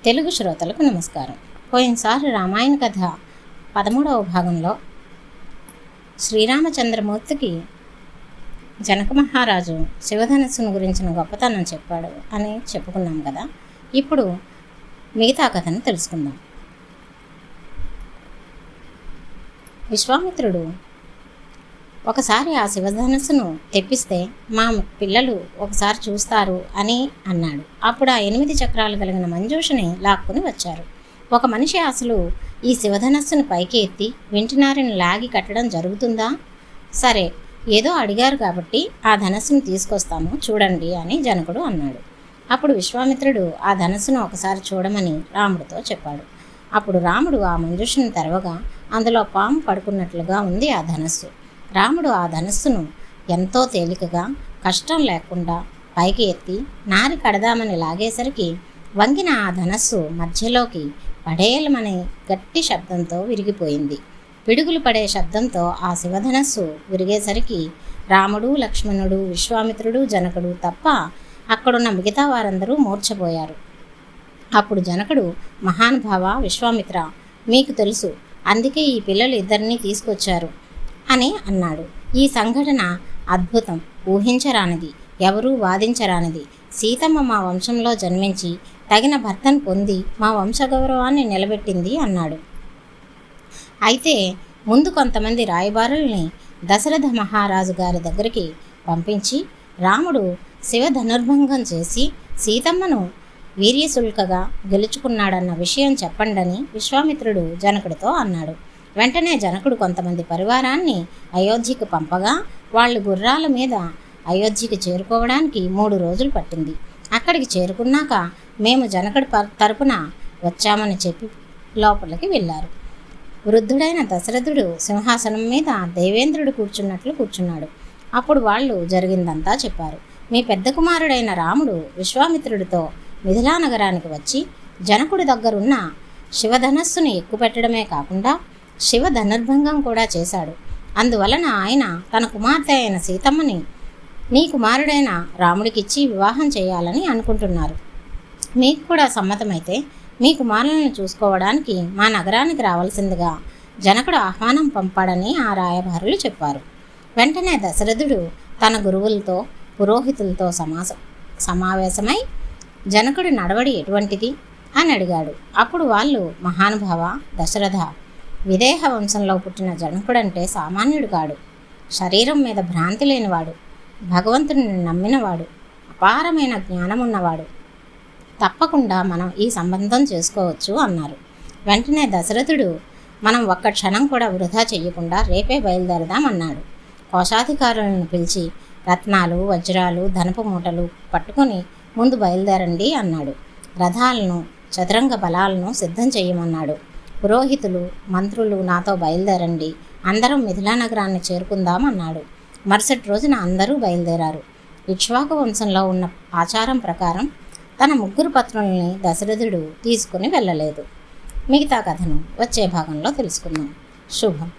తెలుగు శ్రోతలకు నమస్కారం. పోయినసారి రామాయణ కథ 13వ భాగంలో శ్రీరామచంద్రమూర్తికి జనక మహారాజు శివధనస్సును గురించిన గొప్పతనం చెప్పాడు అని చెప్పుకున్నాం కదా. ఇప్పుడు మిగతా కథను తెలుసుకుందాం. విశ్వామిత్రుడు ఒకసారి ఆ శివధనస్సును తెప్పిస్తే మా పిల్లలు ఒకసారి చూస్తారు అని అన్నాడు. అప్పుడు ఆ 8 చక్రాలు కలిగిన మంజూషని లాక్కుని వచ్చారు. ఒక మనిషి అసలు ఈ శివధనస్సును పైకి ఎత్తి వింటినారిని లాగి కట్టడం జరుగుతుందా? సరే, ఏదో అడిగారు కాబట్టి ఆ ధనస్సును తీసుకొస్తాము, చూడండి అని జనకుడు అన్నాడు. అప్పుడు విశ్వామిత్రుడు ఆ ధనస్సును ఒకసారి చూడమని రాముడితో చెప్పాడు. అప్పుడు రాముడు ఆ మంజూషను తెరవగా అందులో పాము పడుకున్నట్లుగా ఉంది ఆ ధనస్సు. రాముడు ఆ ధనస్సును ఎంతో తేలికగా, కష్టం లేకుండా పైకి ఎత్తి నారి కడదామని లాగేసరికి వంగిన ఆ ధనస్సు మధ్యలోకి పడేయలమని గట్టి శబ్దంతో విరిగిపోయింది. పిడుగులు పడే శబ్దంతో ఆ శివధనస్సు విరిగేసరికి రాముడు, లక్ష్మణుడు, విశ్వామిత్రుడు, జనకుడు తప్ప అక్కడున్న మిగతా వారందరూ మూర్ఛపోయారు. అప్పుడు జనకుడు, మహానుభావ విశ్వామిత్ర, మీకు తెలుసు, అందుకే ఈ పిల్లలు ఇద్దరినీ తీసుకొచ్చారు అని అన్నాడు. ఈ సంఘటన అద్భుతం, ఊహించరానిది, ఎవరూ వాదించరానిది. సీతమ్మ మా వంశంలో జన్మించి తగిన భర్తను పొంది మా వంశగౌరవాన్ని నిలబెట్టింది అన్నాడు. అయితే ముందు కొంతమంది రాయబారుల్ని దశరథ మహారాజు గారి దగ్గరికి పంపించి రాముడు శివ ధనుర్భంగం చేసి సీతమ్మను వీర్యశుల్కగా గెలుచుకున్నాడన్న విషయం చెప్పండని విశ్వామిత్రుడు జనకుడితో అన్నాడు. వెంటనే జనకుడు కొంతమంది పరివారాన్ని అయోధ్యకు పంపగా వాళ్ళు గుర్రాల మీద అయోధ్యకి చేరుకోవడానికి 3 రోజులు పట్టింది. అక్కడికి చేరుకున్నాక మేము జనకుడి తరపున వచ్చామని చెప్పి లోపలికి వెళ్ళారు. వృద్ధుడైన దశరథుడు సింహాసనం మీద దేవేంద్రుడు కూర్చున్నాడు. అప్పుడు వాళ్ళు జరిగిందంతా చెప్పారు. మీ పెద్ద కుమారుడైన రాముడు విశ్వామిత్రుడితో మిథిలా నగరానికి వచ్చి జనకుడి దగ్గరున్న శివధనస్సును ఎక్కుపెట్టడమే కాకుండా శివ ధనుర్భంగం కూడా చేశాడు. అందువలన ఆయన తన కుమార్తె అయిన సీతమ్మని నీ కుమారుడైన రాముడికిచ్చి వివాహం చేయాలని అనుకుంటున్నారు. మీకు కూడా సమ్మతమైతే మీ కుమారులను చూసుకోవడానికి మా నగరానికి రావాల్సిందిగా జనకుడు ఆహ్వానం పంపాడని ఆ రాయబారులు చెప్పారు. వెంటనే దశరథుడు తన గురువులతో, పురోహితులతో సమావేశమై జనకుడి నడవడి ఎటువంటిది అని అడిగాడు. అప్పుడు వాళ్ళు, మహానుభావ దశరథ, విదేహ వంశంలో పుట్టిన జనకుడంటే సామాన్యుడు కాడు. శరీరం మీద భ్రాంతి లేనివాడు, భగవంతుని నమ్మినవాడు, అపారమైన జ్ఞానమున్నవాడు. తప్పకుండా మనం ఈ సంబంధం చేసుకోవచ్చు అన్నారు. వెంటనే దశరథుడు, మనం ఒక్క క్షణం కూడా వృధా చెయ్యకుండా రేపే బయలుదేరదామన్నాడు. కోశాధికారులను పిలిచి రత్నాలు, వజ్రాలు, ధనపు మూటలు పట్టుకొని ముందు బయలుదేరండి అన్నాడు. రథాలను, చతురంగ బలాలను సిద్ధం చేయమన్నాడు. పురోహితులు, మంత్రులు నాతో బయలుదేరండి, అందరం మిథిలా నగరాన్ని చేరుకుందామన్నాడు. మరుసటి రోజున అందరూ బయలుదేరారు. ఇక్ష్వాకు వంశంలో ఉన్న ఆచారం ప్రకారం తన 3 పత్రుల్ని దశరథుడు తీసుకుని వెళ్ళలేదు. మిగతా కథను వచ్చే భాగంలో తెలుసుకుందాం. శుభం.